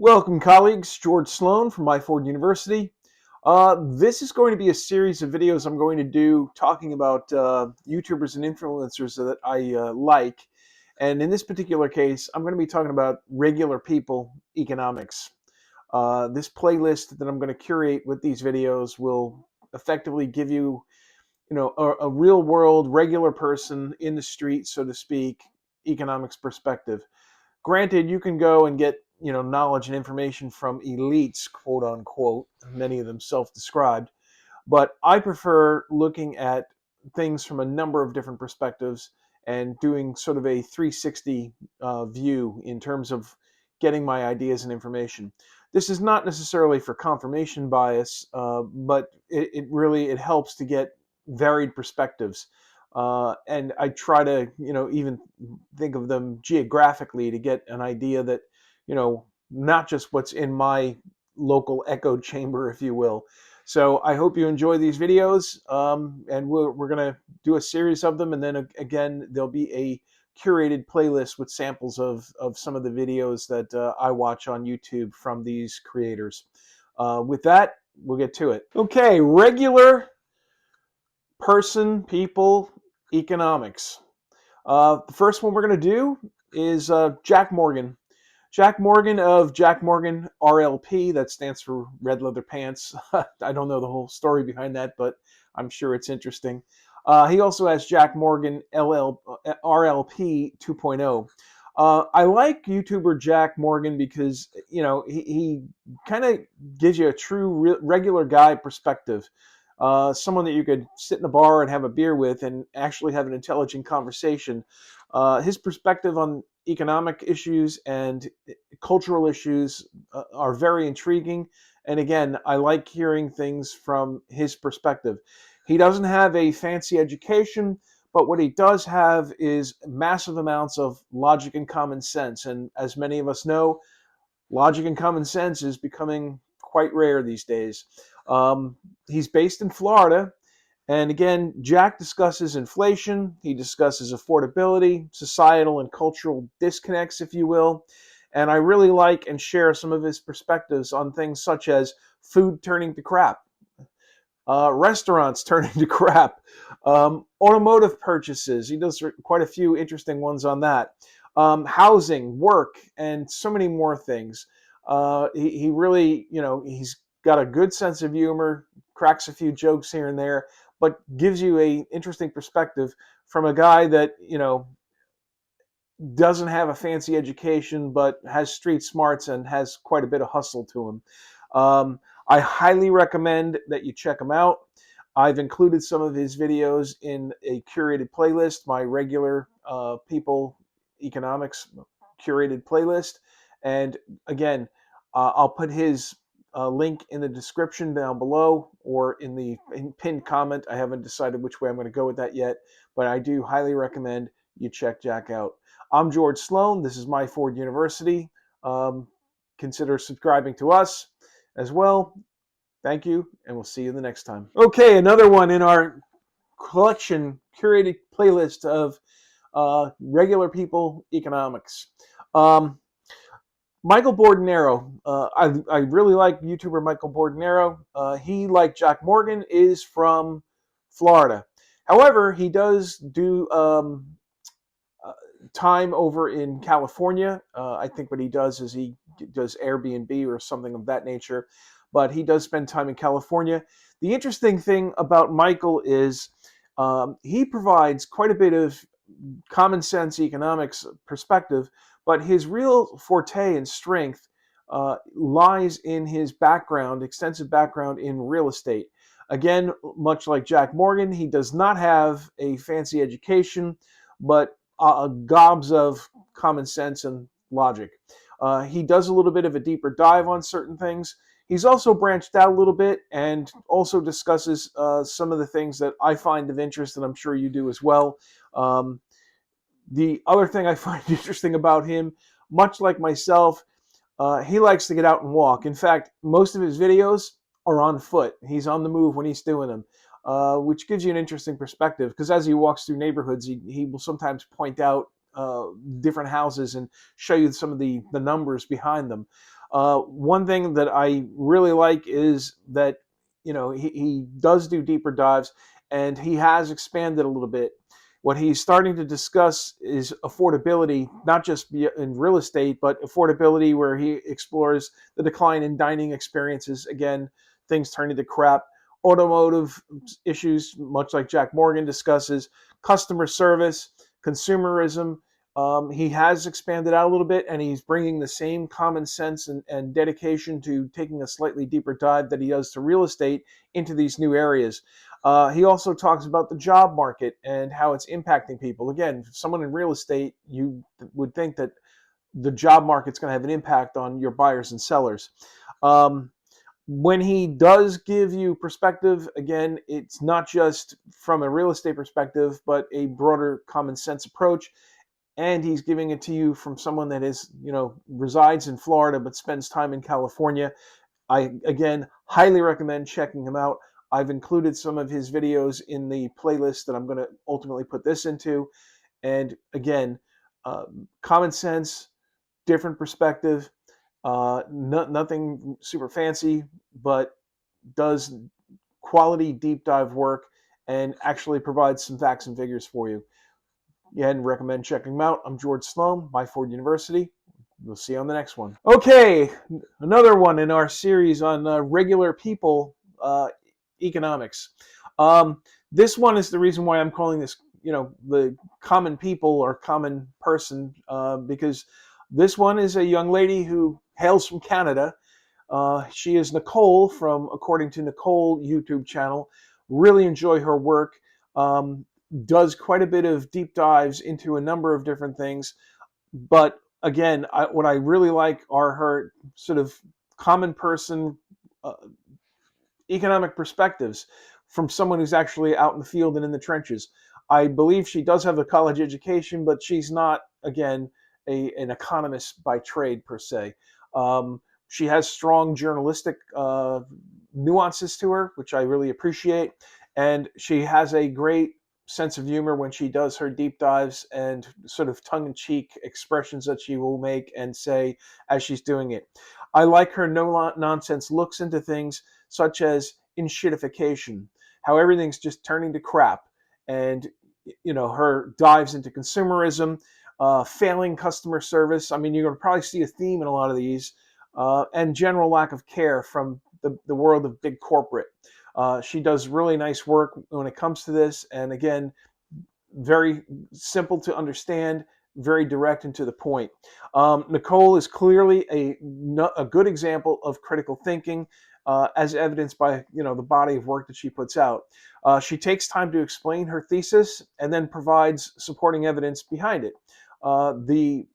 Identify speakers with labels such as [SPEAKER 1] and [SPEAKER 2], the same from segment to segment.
[SPEAKER 1] Welcome, colleagues. George Sloan from Myford University. This is going to be a series of videos I'm going to do talking about YouTubers and influencers that I like. And in this particular case, I'm going to be talking about regular people economics. This playlist that I'm going to curate with these videos will effectively give you, a real world, regular person in the street, so to speak, economics perspective. Granted, you can go and get knowledge and information from elites, quote unquote, many of them self-described, but I prefer looking at things from a number of different perspectives and doing sort of a 360 view in terms of getting my ideas and information. This is not necessarily for confirmation bias, but it really it helps to get varied perspectives. And I try to even think of them geographically to get an idea that not just what's in my local echo chamber, if you will. So I hope you enjoy these videos, and we're going to do a series of them, and then again there'll be a curated playlist with samples of some of the videos that I watch on YouTube from these creators. With that, we'll get to it. Okay, regular person, people, economics. The first one we're going to do is Jack Morgan. Jack Morgan of Jack Morgan RLP, that stands for Red Leather Pants. I don't know the whole story behind that, but I'm sure it's interesting. He also has Jack Morgan RLP 2.0. I like YouTuber Jack Morgan because he kind of gives you a true regular guy perspective. Someone that you could sit in a bar and have a beer with and actually have an intelligent conversation. His perspective on economic issues and cultural issues are very intriguing. And again, I like hearing things from his perspective. He doesn't have a fancy education, but what he does have is massive amounts of logic and common sense. And as many of us know, logic and common sense is becoming quite rare these days. He's based in Florida. And again, Jack discusses inflation, he discusses affordability, societal and cultural disconnects, if you will. And I really like and share some of his perspectives on things such as food turning to crap, restaurants turning to crap, automotive purchases. He does quite a few interesting ones on that. Housing, work, and so many more things. He really, he's got a good sense of humor, cracks a few jokes here and there, but gives you a interesting perspective from a guy that doesn't have a fancy education but has street smarts and has quite a bit of hustle to him. I highly recommend that you check him out. I've included some of his videos in a curated playlist, my regular people economics curated playlist. And again, I'll put his link in the description down below or in the pinned comment. I haven't decided which way I'm going to go with that yet, but I do highly recommend you check Jack out. I'm George Sloan. This is Myford University. Consider subscribing to us as well. Thank you, and we'll see you the next time. Okay, another one in our collection, curated playlist of regular people economics. Michael Bordenero. I really like YouTuber Michael Bordenero. He, like Jack Morgan, is from Florida. However, he does do time over in California. I think what he does is he does Airbnb or something of that nature, but he does spend time in California. The interesting thing about Michael is he provides quite a bit of common sense economics perspective, but his real forte and strength lies in his background, extensive background in real estate. Again, much like Jack Morgan, he does not have a fancy education, but gobs of common sense and logic. He does a little bit of a deeper dive on certain things. He's also branched out a little bit and also discusses some of the things that I find of interest, and I'm sure you do as well. The other thing I find interesting about him, much like myself, he likes to get out and walk. In fact, most of his videos are on foot. He's on the move when he's doing them, which gives you an interesting perspective because as he walks through neighborhoods, he will sometimes point out different houses and show you some of the numbers behind them. One thing that I really like is that he does do deeper dives, and he has expanded a little bit. What he's starting to discuss is affordability, not just in real estate, but affordability, where he explores the decline in dining experiences. Again, things turning to crap. Automotive issues, much like Jack Morgan discusses, customer service, consumerism. He has expanded out a little bit, and he's bringing the same common sense and dedication to taking a slightly deeper dive that he does to real estate into these new areas. He also talks about the job market and how it's impacting people. Again, someone in real estate, you would think that the job market's going to have an impact on your buyers and sellers. Um, when he does give you perspective, again, it's not just from a real estate perspective, but a broader common sense approach. And he's giving it to you from someone that is, resides in Florida but spends time in California. I, again, highly recommend checking him out. I've included some of his videos in the playlist that I'm going to ultimately put this into. And again, common sense, different perspective, nothing super fancy, but does quality deep dive work and actually provides some facts and figures for you. Again, recommend checking them out. I'm George Sloan, Myford University. We'll see you on the next one. Okay, another one in our series on regular people economics. This one is the reason why I'm calling this, the common people or common person, because this one is a young lady who hails from Canada. She is Nicole from According to Nicole YouTube channel. Really enjoy her work. Does quite a bit of deep dives into a number of different things. But again, what I really like are her sort of common person uh, economic perspectives from someone who's actually out in the field and in the trenches. I believe she does have a college education, but she's not, again, an economist by trade per se. She has strong journalistic nuances to her, which I really appreciate. And she has a great sense of humor when she does her deep dives and sort of tongue in cheek expressions that she will make and say as she's doing it. I like her no nonsense looks into things such as enshittification, how everything's just turning to crap. And, her dives into consumerism, failing customer service. I mean, you're going to probably see a theme in a lot of these, and general lack of care from the world of big corporate. She does really nice work when it comes to this. And again, very simple to understand, very direct and to the point. Nicole is clearly a good example of critical thinking, as evidenced by the body of work that she puts out. She takes time to explain her thesis and then provides supporting evidence behind it. The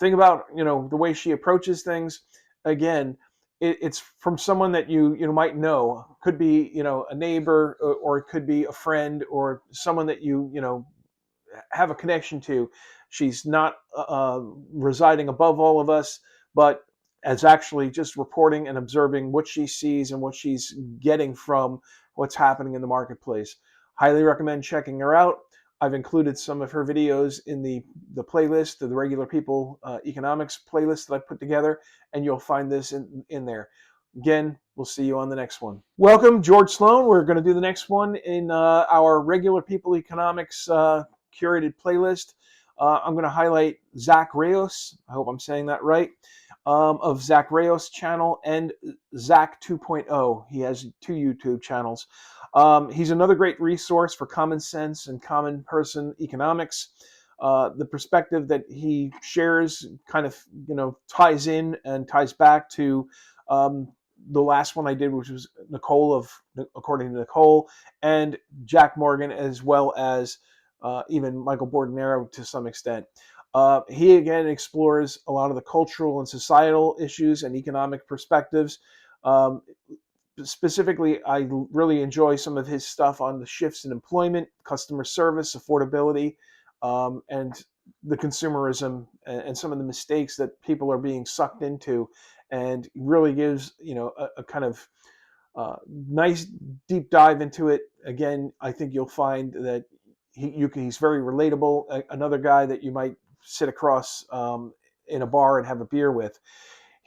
[SPEAKER 1] thing about the way she approaches things, again, it's from someone that you might know. Could be a neighbor, or it could be a friend, or someone that you have a connection to. She's not residing above all of us, but as actually just reporting and observing what she sees and what she's getting from what's happening in the marketplace. Highly recommend checking her out. I've included some of her videos in the playlist, the Regular People Economics playlist that I put together, and you'll find this in there. Again, we'll see you on the next one. Welcome, George Sloan. We're going to do the next one in our Regular People Economics curated playlist. I'm going to highlight Zach Reyes. I hope I'm saying that right. Of Zach Reyes' channel and Zach 2.0. He has 2 YouTube channels. He's another great resource for common sense and common person economics. The perspective that he shares kind of ties in and ties back to the last one I did, which was Nicole of According to Nicole, and Jack Morgan, as well as even Michael Bordenero to some extent. He again explores a lot of the cultural and societal issues and economic perspectives. Specifically, I really enjoy some of his stuff on the shifts in employment, customer service, affordability, and the consumerism and some of the mistakes that people are being sucked into, and really gives a kind of nice deep dive into it. Again, I think you'll find that he's very relatable. Another guy that you might sit across in a bar and have a beer with.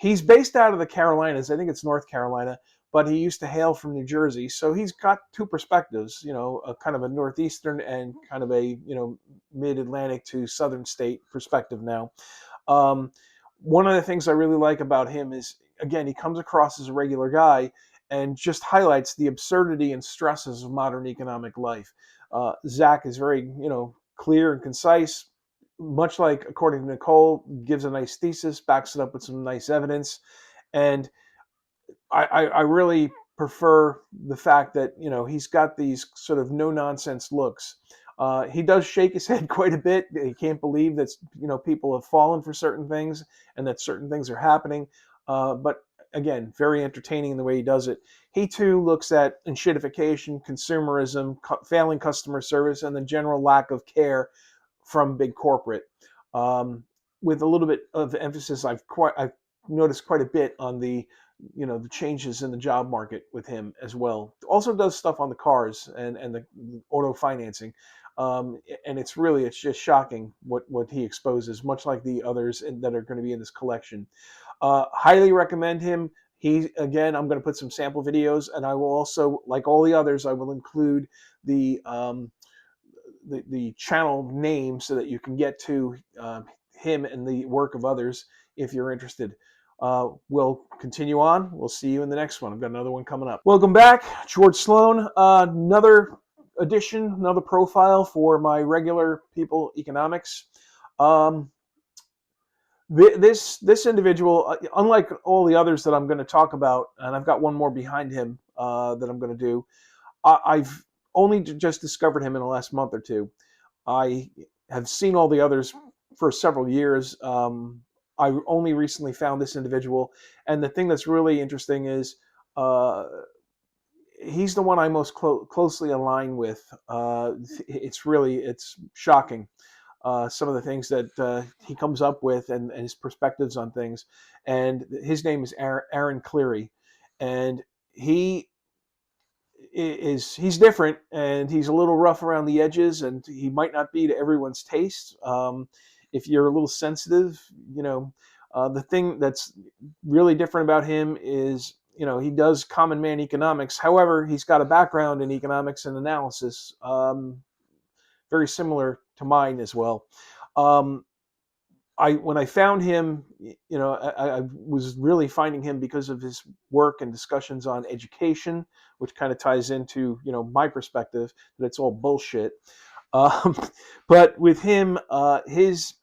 [SPEAKER 1] He's based out of the Carolinas. I think it's North Carolina, but he used to hail from New Jersey. So he's got two perspectives, a kind of a Northeastern and kind of a, mid-Atlantic to Southern state perspective now. Um, One of the things I really like about him is, again, he comes across as a regular guy and just highlights the absurdity and stresses of modern economic life. Zach is very, clear and concise, much like, according to Nicole, gives a nice thesis, backs it up with some nice evidence. And I really prefer the fact that he's got these sort of no nonsense looks. He does shake his head quite a bit. He can't believe that people have fallen for certain things and that certain things are happening. But again, very entertaining in the way he does it. He too looks at enshittification, consumerism, failing customer service, and the general lack of care from big corporate. Um, with a little bit of emphasis, I've noticed quite a bit on the changes in the job market with him as well. Also does stuff on the cars and the auto financing. And it's just shocking what he exposes, much like the others that are going to be in this collection. Highly recommend him. I'm going to put some sample videos, and I will also, like all the others, I will include the channel name so that you can get to him and the work of others if you're interested. We'll continue on. We'll see you in the next one. I've got another one coming up. Welcome back, George Sloan. Another edition, another profile for my regular people economics. This individual, unlike all the others that I'm going to talk about, and I've got one more behind him that I'm going to do. I've only just discovered him in the last month or two. I have seen all the others for several years. I only recently found this individual, and the thing that's really interesting is uh, he's the one I most closely align with. It's shocking, some of the things that he comes up with and his perspectives on things. And his name is Aaron Cleary, and he he's different, and he's a little rough around the edges, and he might not be to everyone's taste. If you're a little sensitive, the thing that's really different about him is he does common man economics. However, he's got a background in economics and analysis, very similar to mine as well. Um, when I found him, I was really finding him because of his work and discussions on education, which kind of ties into my perspective that it's all bullshit. Um, but with him, his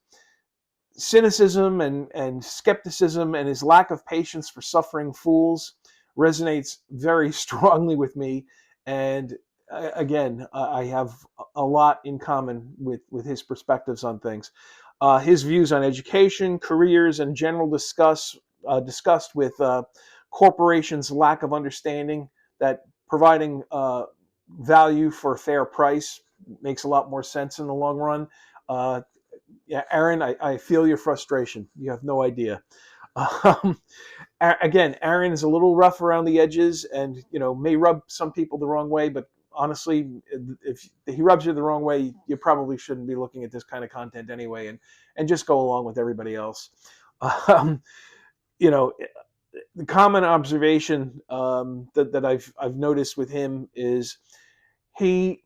[SPEAKER 1] cynicism and skepticism and his lack of patience for suffering fools resonates very strongly with me. And again, I have a lot in common with his perspectives on things. His views on education, careers, and general discussed with corporations' lack of understanding that providing value for a fair price makes a lot more sense in the long run. Uh, yeah, Aaron, I feel your frustration. You have no idea. Um, Again, Aaron is a little rough around the edges, and may rub some people the wrong way. But honestly, if he rubs you the wrong way, you probably shouldn't be looking at this kind of content anyway, and just go along with everybody else. Um, you know, the common observation that I've noticed with him is he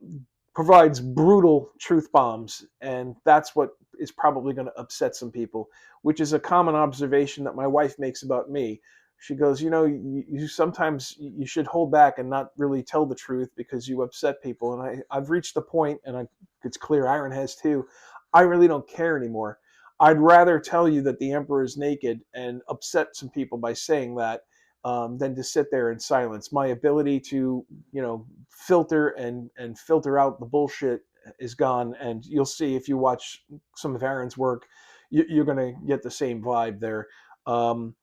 [SPEAKER 1] provides brutal truth bombs, and that's what is probably going to upset some people, which is a common observation that my wife makes about me. She goes, you sometimes you should hold back and not really tell the truth because you upset people. And I've reached the point, and it's clear Aaron has too. I really don't care anymore. I'd rather tell you that the emperor is naked and upset some people by saying that than to sit there in silence. My ability to, filter and filter out the bullshit is gone. And you'll see if you watch some of Aaron's work, you're going to get the same vibe there. Um,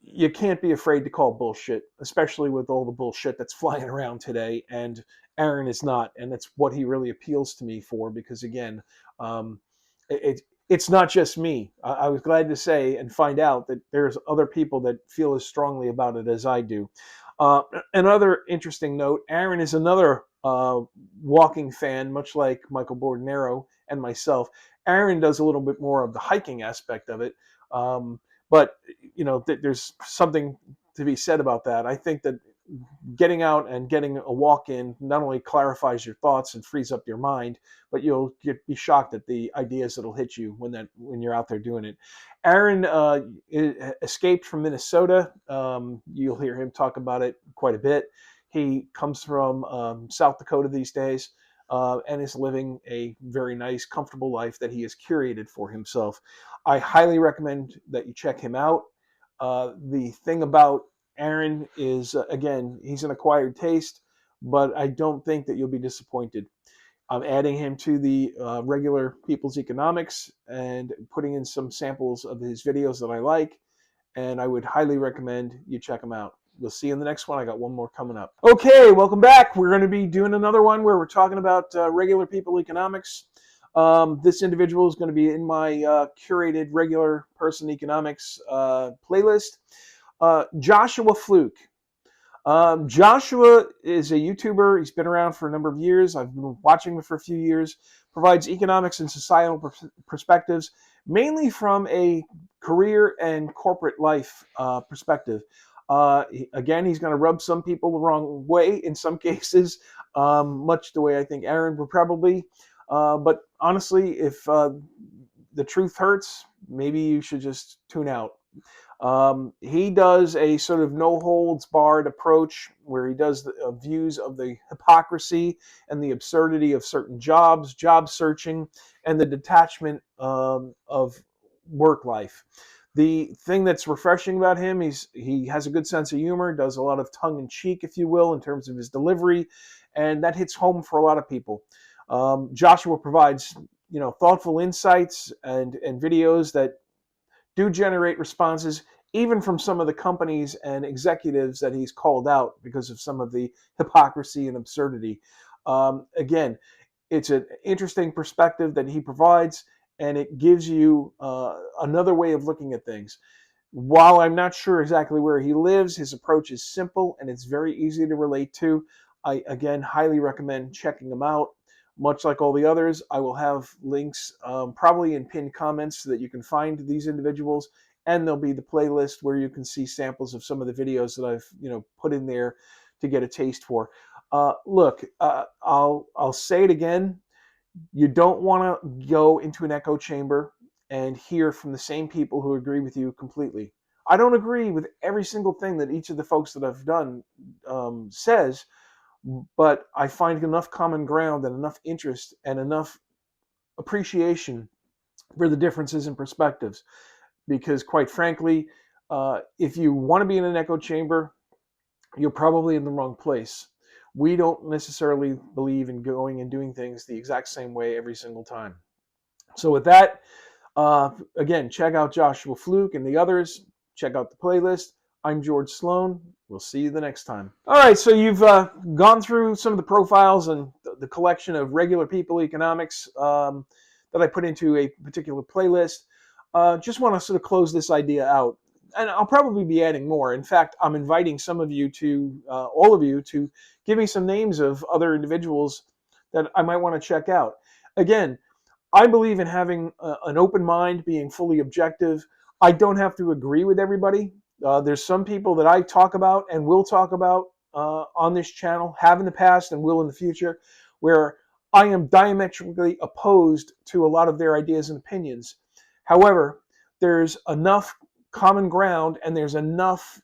[SPEAKER 1] you can't be afraid to call bullshit, especially with all the bullshit that's flying around today. And Aaron is not, and that's what he really appeals to me for. Because again, um, it's not just me. I was glad to say and find out that there's other people that feel as strongly about it as I do. Another interesting note: Aaron is another walking fan, much like Michael Bordenero and myself. Aaron does a little bit more of the hiking aspect of it. But there's something to be said about that. I think that getting out and getting a walk in not only clarifies your thoughts and frees up your mind, but you'll be shocked at the ideas that'll hit you when you're out there doing it. Aaron escaped from Minnesota. You'll hear him talk about it quite a bit. He comes from South Dakota these days. And is living a very nice, comfortable life that he has curated for himself. I highly recommend that you check him out. The thing about Aaron is, again, he's an acquired taste, but I don't think that you'll be disappointed. I'm adding him to the regular People's Economics and putting in some samples of his videos that I like, and I would highly recommend you check him out. We'll see you in the next one. I got one more coming up. Okay, welcome back. We're going to be doing another one where we're talking about regular People Economics. This individual is going to be in my curated regular person economics playlist. Joshua Fluke. Joshua is a YouTuber. He's been around for a number of years. I've been watching him for a few years. Provides economics and societal perspectives, mainly from a career and corporate life perspective. Again, he's going to rub some people the wrong way in some cases, much the way I think Aaron would probably. But honestly, if the truth hurts, maybe you should just tune out. He does a sort of no holds barred approach where he does the views of the hypocrisy and the absurdity of certain jobs, job searching, and the detachment of work life. The thing that's refreshing about him, he has a good sense of humor, does a lot of tongue in cheek, if you will, in terms of his delivery, and that hits home for a lot of people. Joshua provides thoughtful insights and videos that do generate responses, even from some of the companies and executives that he's called out because of some of the hypocrisy and absurdity. Again, it's an interesting perspective that he provides, and it gives you another way of looking at things. While I'm not sure exactly where he lives, his approach is simple and it's very easy to relate to. I, again, highly recommend checking him out. Much like all the others, I will have links probably in pinned comments so that you can find these individuals, and there'll be the playlist where you can see samples of some of the videos that I've put in there to get a taste for. Look, I'll say it again. You don't want to go into an echo chamber and hear from the same people who agree with you completely. I don't agree with every single thing that each of the folks that I've done says, but I find enough common ground and enough interest and enough appreciation for the differences in perspectives. Because, quite frankly, if you want to be in an echo chamber, you're probably in the wrong place. We don't necessarily believe in going and doing things the exact same way every single time. So, with that, again, check out Joshua Fluke and the others. Check out the playlist. I'm George Sloan. We'll see you the next time. All right, so you've gone through some of the profiles and the collection of regular People Economics that I put into a particular playlist. Just want to sort of close this idea out. And I'll probably be adding more. In fact, I'm inviting some of you to, all of you, to give me some names of other individuals that I might want to check out. Again, I believe in having an open mind, being fully objective. I don't have to agree with everybody. There's some people that I talk about and will talk about on this channel, have in the past and will in the future, where I am diametrically opposed to a lot of their ideas and opinions. However, there's enough common ground and there's enough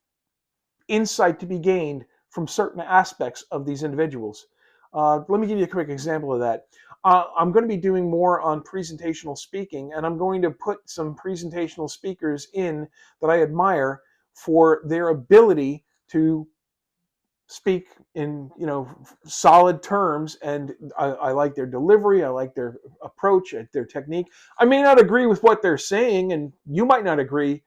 [SPEAKER 1] insight to be gained from certain aspects of these individuals. Let me give you a quick example of that. I'm going to be doing more on presentational speaking, and I'm going to put some presentational speakers in that I admire for their ability to speak in solid terms, and I like their delivery, I like their approach, their technique. I may not agree with what they're saying, and you might not agree,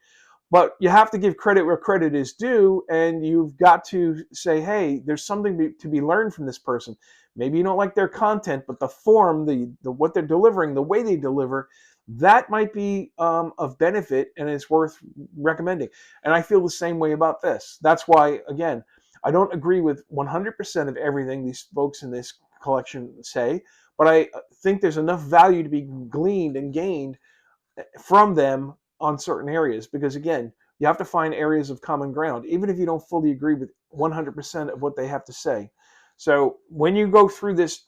[SPEAKER 1] but you have to give credit where credit is due, and you've got to say, hey, there's something to be learned from this person. Maybe you don't like their content, but the form, the what they're delivering, the way they deliver, that might be of benefit and it's worth recommending. And I feel the same way about this. That's why, again, I don't agree with 100% of everything these folks in this collection say, but I think there's enough value to be gleaned and gained from them on certain areas, because again, you have to find areas of common ground, even if you don't fully agree with 100% of what they have to say. So when you go through this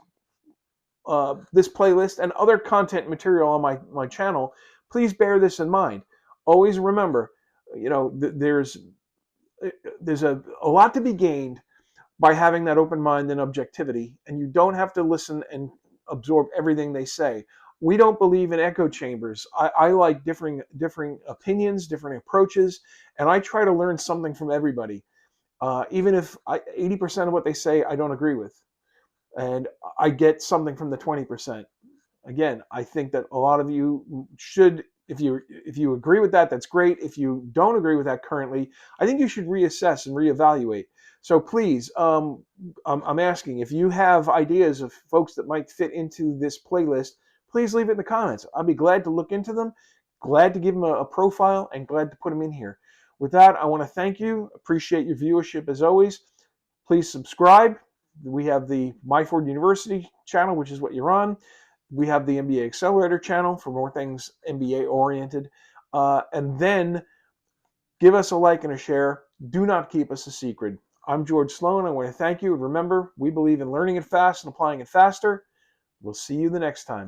[SPEAKER 1] playlist and other content material on my channel, please bear this in mind. Always remember, there's a lot to be gained by having that open mind and objectivity, and you don't have to listen and absorb everything they say. We don't believe in echo chambers. I like differing opinions, different approaches, and I try to learn something from everybody, even if 80% of what they say I don't agree with, and I get something from the 20%. Again, I think that a lot of you should, if you agree with that, that's great. If you don't agree with that currently, I think you should reassess and reevaluate. So please, I'm asking, if you have ideas of folks that might fit into this playlist, please leave it in the comments. I'll be glad to look into them, glad to give them a profile, and glad to put them in here. With that, I want to thank you. Appreciate your viewership as always. Please subscribe. We have the Myford University channel, which is what you're on. We have the MBA Accelerator channel for more things MBA oriented. And then give us a like and a share. Do not keep us a secret. I'm George Sloan. I want to thank you. And remember, we believe in learning it fast and applying it faster. We'll see you the next time.